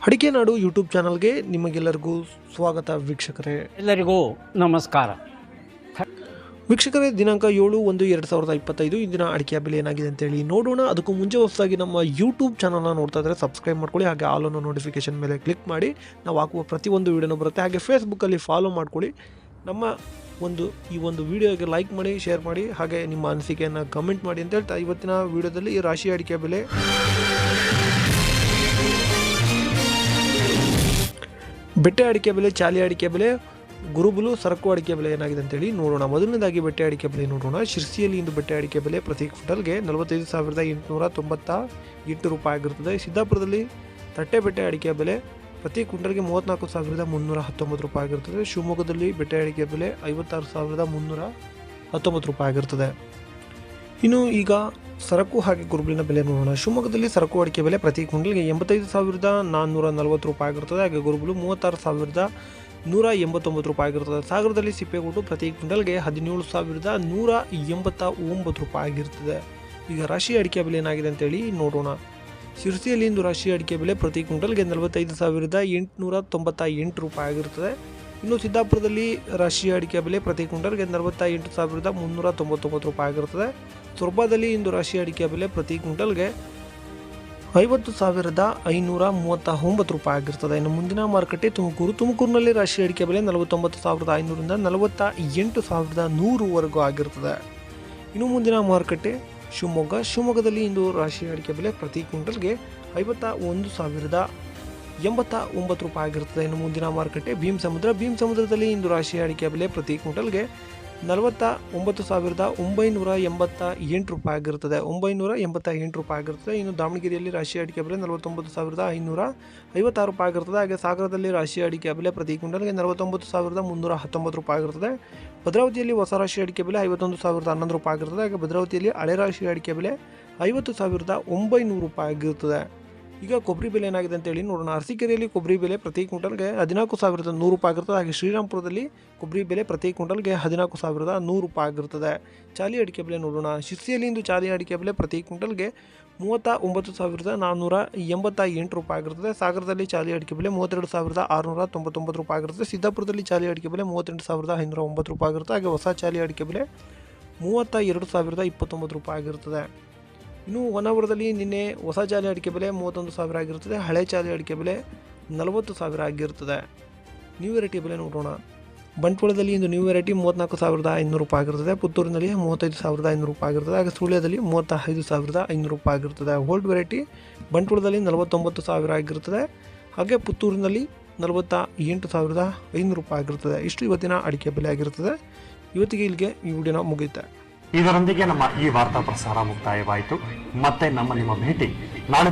ಅಡಿಕೆ ನಾಡು ಯೂಟ್ಯೂಬ್ ಚಾನಲ್ಗೆ ನಿಮಗೆಲ್ಲರಿಗೂ ಸ್ವಾಗತ ವೀಕ್ಷಕರೇ. ಎಲ್ಲರಿಗೂ ನಮಸ್ಕಾರ. ವೀಕ್ಷಕರೇ, ದಿನಾಂಕ 7/1/2025 ಇಂದಿನ ಅಡಿಕೆಯ ಬೆಲೆ ಏನಾಗಿದೆ ಅಂತೇಳಿ ನೋಡೋಣ. ಅದಕ್ಕೂ ಮುಂಚೆ ಹೊಸದಾಗಿ ನಮ್ಮ ಯೂಟ್ಯೂಬ್ ಚಾನಲ್ನ ನೋಡ್ತಾ ಇದ್ದರೆ ಸಬ್ಸ್ಕ್ರೈಬ್ ಮಾಡ್ಕೊಳ್ಳಿ, ಹಾಗೆ ಆಲ್ ಅನ್ನೋ ನೋಟಿಫಿಕೇಶನ್ ಮೇಲೆ ಕ್ಲಿಕ್ ಮಾಡಿ ನಾವು ಹಾಕುವ ಪ್ರತಿಯೊಂದು ವೀಡಿಯೋನೂ ಬರುತ್ತೆ. ಹಾಗೆ ಫೇಸ್ಬುಕ್ಕಲ್ಲಿ ಫಾಲೋ ಮಾಡ್ಕೊಳ್ಳಿ. ನಮ್ಮ ಈ ಒಂದು ವಿಡಿಯೋಗೆ ಲೈಕ್ ಮಾಡಿ, ಶೇರ್ ಮಾಡಿ, ಹಾಗೆ ನಿಮ್ಮ ಅನಿಸಿಕೆಯನ್ನು ಕಮೆಂಟ್ ಮಾಡಿ ಅಂತ ಹೇಳ್ತಾ ಇವತ್ತಿನ ವಿಡಿಯೋದಲ್ಲಿ ರಾಶಿ ಅಡಿಕೆ ಬೆಲೆ, ಬೆಟ್ಟೆ ಅಡಿಕೆ ಬೆಲೆ, ಚಾಲಿ ಅಡಿಕೆ ಬೆಲೆ, ಗುರುಬುಲು ಸರಕು ಅಡಿಕೆ ಬೆಲೆ ಏನಾಗಿದೆ ಅಂತೇಳಿ ನೋಡೋಣ. ಮೊದಲನೇದಾಗಿ ಬೆಟ್ಟೆ ಅಡಿಕೆ ಬೆಲೆ ನೋಡೋಣ. ಶಿರ್ಸಿಯಲ್ಲಿ ಇಂದು ಬೆಟ್ಟೆ ಅಡಿಕೆ ಬೆಲೆ ಪ್ರತಿ ಕ್ವಿಂಟಲ್ಗೆ 45,898 ರೂಪಾಯಿ ಆಗಿರುತ್ತದೆ. ಸಿದ್ದಾಪುರದಲ್ಲಿ ತಟ್ಟೆ ಬೆಟ್ಟೆ ಅಡಿಕೆ ಬೆಲೆ ಪ್ರತಿ ಕ್ವಿಂಟಲ್ಗೆ 34,319 ರೂಪಾಯಿ ಆಗಿರುತ್ತದೆ. ಶಿವಮೊಗ್ಗದಲ್ಲಿ ಬೆಟ್ಟೆ ಅಡಿಕೆ ಬೆಲೆ 56,319 ರೂಪಾಯಿ ಆಗಿರುತ್ತದೆ. ಇನ್ನು ಈಗ ಸರಕು ಹಾಗೆ ಗುರುಬುಲಿನ ಬೆಲೆ ನೋಡೋಣ. ಶಿವಮೊಗ್ಗದಲ್ಲಿ ಸರಕು ಅಡಿಕೆ ಬೆಲೆ ಪ್ರತಿ ಕ್ವಿಂಟಲ್ಗೆ 85,440 ರೂಪಾಯಿ ಆಗಿರುತ್ತದೆ. ಹಾಗೆ ಗುರುಬುಲು 36,189 ರೂಪಾಯಿ ಆಗಿರುತ್ತದೆ. ಸಾಗರದಲ್ಲಿ ಸಿಪ್ಪೆಗೋಟು ಪ್ರತಿ ಕ್ವಿಂಟಲ್ಗೆ 17,189 ರೂಪಾಯಿ ಆಗಿರುತ್ತದೆ. ಈಗ ರಾಶಿ ಅಡಿಕೆ ಬೆಲೆ ಏನಾಗಿದೆ ಅಂತೇಳಿ ನೋಡೋಣ. ಶಿರ್ಸಿಯಲ್ಲಿ ಇಂದು ರಾಶಿ ಅಡಿಕೆ ಬೆಲೆ ಪ್ರತಿ ಕ್ವಿಂಟಲ್ಗೆ 45,898 ರೂಪಾಯಿ ಆಗಿರುತ್ತದೆ. ಇನ್ನು ಸಿದ್ದಾಪುರದಲ್ಲಿ ರಾಶಿ ಅಡಿಕೆ ಬೆಲೆ ಪ್ರತಿ ಕ್ವಿಂಟಲ್ಗೆ 48,399 ರೂಪಾಯಿ ಆಗಿರುತ್ತದೆ. ಸೊರಬದಲ್ಲಿ ಇಂದು ರಾಶಿ ಅಡಿಕೆ ಬೆಲೆ ಪ್ರತಿ ಕ್ವಿಂಟಲ್ಗೆ 50,539 ರೂಪಾಯಿ ಆಗಿರ್ತದೆ. ಇನ್ನು ಮುಂದಿನ ಮಾರುಕಟ್ಟೆ ತುಮಕೂರಿನಲ್ಲಿ ರಾಶಿ ಅಡಿಕೆ ಬೆಲೆ 49,500ರಿಂದ 48,100ವರೆಗೂ ಆಗಿರುತ್ತದೆ. ಇನ್ನು ಮುಂದಿನ ಮಾರುಕಟ್ಟೆ ಶಿವಮೊಗ್ಗದಲ್ಲಿ ಇಂದು ರಾಶಿ ಅಡಿಕೆ ಬೆಲೆ ಪ್ರತಿ ಕ್ವಿಂಟಲ್ಗೆ 51,089 ರೂಪಾಯಿ ಆಗಿರುತ್ತದೆ. ಇನ್ನು ಮುಂದಿನ ಮಾರುಕಟ್ಟೆ ಭೀಮಸಮುದ್ರದಲ್ಲಿ ಇಂದು ರಾಶಿ ಅಡಿಕೆ ಬೆಲೆ ಪ್ರತಿ ಕ್ವಿಂಟಲ್ಗೆ 49,988 ರೂಪಾಯಿ ಆಗಿರುತ್ತದೆ. 988 ರೂಪಾಯಿ ಆಗಿರುತ್ತದೆ. ಇನ್ನು ದಾವಣಗೆರೆಯಲ್ಲಿ ರಾಶಿ ಅಡಿಕೆ ಬೆಲೆ 49,556 ರೂಪಾಯಿ ಆಗಿರುತ್ತದೆ. ಹಾಗೆ ಸಾಗರದಲ್ಲಿ ರಾಶಿ ಅಡಿಕೆ ಬೆಲೆ ಪ್ರತಿ ಕ್ವಿಂಟಲ್ಗೆ 49,319 ರೂಪಾಯಿ ಆಗಿರುತ್ತದೆ. ಭದ್ರಾವತಿಯಲ್ಲಿ ಹೊಸ ರಾಶಿ ಅಡಿಕೆ ಬೆಲೆ 51,011 ರೂಪಾಯಿ ಆಗಿರುತ್ತದೆ. ಹಾಗೆ ಭದ್ರಾವತಿಯಲ್ಲಿ ಹಳೆ ರಾಶಿ ಅಡಿಕೆ ಬೆಲೆ 50,900 ರೂಪಾಯಿ ಆಗಿರುತ್ತದೆ. ಈಗ ಕೊಬ್ಬರಿ ಬೆಲೆ ಏನಾಗಿದೆ ಅಂತೇಳಿ ನೋಡೋಣ. ಅರಸೀಕೆರೆಯಲ್ಲಿ ಕೊಬ್ಬರಿ ಬೆಲೆ ಪ್ರತಿ ಕ್ವಿಂಟಲ್ಗೆ 14,100 ರೂಪಾಯಿ ಆಗಿರುತ್ತದೆ. ಹಾಗೆ ಶ್ರೀರಾಮ್ಪುರದಲ್ಲಿ ಕೊಬ್ಬರಿ ಬೆಲೆ ಪ್ರತಿ ಕ್ವಿಂಟಲ್ಗೆ 14,100 ರೂಪಾಯಿ ಆಗಿರುತ್ತದೆ. ಚಾಲಿ ಅಡಿಕೆ ಬೆಲೆ ನೋಡೋಣ. ಶಿರ್ಸಿಯಲ್ಲಿ ಇಂದು ಚಾಲಿ ಅಡಿಕೆ ಬೆಲೆ ಪ್ರತಿ ಕ್ವಿಂಟಲ್ಗೆ 39,488 ರೂಪಾಯಿ ಆಗಿರುತ್ತದೆ. ಸಾಗರದಲ್ಲಿ ಚಾಲಿ ಅಡಿಕೆ ಬೆಲೆ 32,699 ರೂಪಾಯಿ ಆಗಿರುತ್ತದೆ. ಸಿದ್ದಾಪುರದಲ್ಲಿ ಚಾಲಿ ಅಡಿಕೆ ಬೆಲೆ 38,509 ರೂಪಾಯಿ ಆಗಿರುತ್ತದೆ. ಹಾಗೆ ಹೊಸ ಚಾಲಿ ಅಡಿಕೆ ಬೆಲೆ 32,029 ರೂಪಾಯಿ ಆಗಿರುತ್ತದೆ. ಇನ್ನು ಹೊನ್ನಾವರದಲ್ಲಿ ನಿನ್ನೆ ಹೊಸ ಚಾಲಿ ಅಡಿಕೆ ಬೆಲೆ 31,000 ಆಗಿರುತ್ತದೆ. ಹಳೆ ಚಾಲಿ ಅಡಿಕೆ ಬೆಲೆ 40,000 ಆಗಿರುತ್ತದೆ. ನ್ಯೂ ವೆರೈಟಿ ಬೆಲೆ ನೋಡೋಣ. ಬಂಟ್ವಾಳದಲ್ಲಿ ಇಂದು ನ್ಯೂ ವೆರೈಟಿ 34,500 ರೂಪಾಯಿ ಆಗಿರುತ್ತದೆ. ಪುತ್ತೂರಿನಲ್ಲಿ 35,500 ರೂಪಾಯಿ ಆಗಿರುತ್ತದೆ. ಹಾಗೆ ಸುಳ್ಯದಲ್ಲಿ 35,500 ರೂಪಾಯಿ ಆಗಿರುತ್ತದೆ. ಓಲ್ಡ್ ವೆರೈಟಿ ಬಂಟ್ವಾಳದಲ್ಲಿ 49,000 ಆಗಿರುತ್ತದೆ. ಹಾಗೆ ಪುತ್ತೂರಿನಲ್ಲಿ 48,500 ರೂಪಾಯಿ ಆಗಿರುತ್ತದೆ. ಇಷ್ಟು ಇವತ್ತಿನ ಅಡಿಕೆ ಬೆಲೆ ಆಗಿರುತ್ತದೆ. ಇವತ್ತಿಗೆ ಇಲ್ಲಿಗೆ ಈ ವಿಡಿಯೋನ ಮುಗಿಯುತ್ತೆ. ಇದರೊಂದಿಗೆ ನಮ್ಮ ಈ ವಾರ್ತಾ ಪ್ರಸಾರ ಮುಕ್ತಾಯವಾಯಿತು. ಮತ್ತೆ ನಿಮ್ಮ ಭೇಟಿ ನಾಳೆ.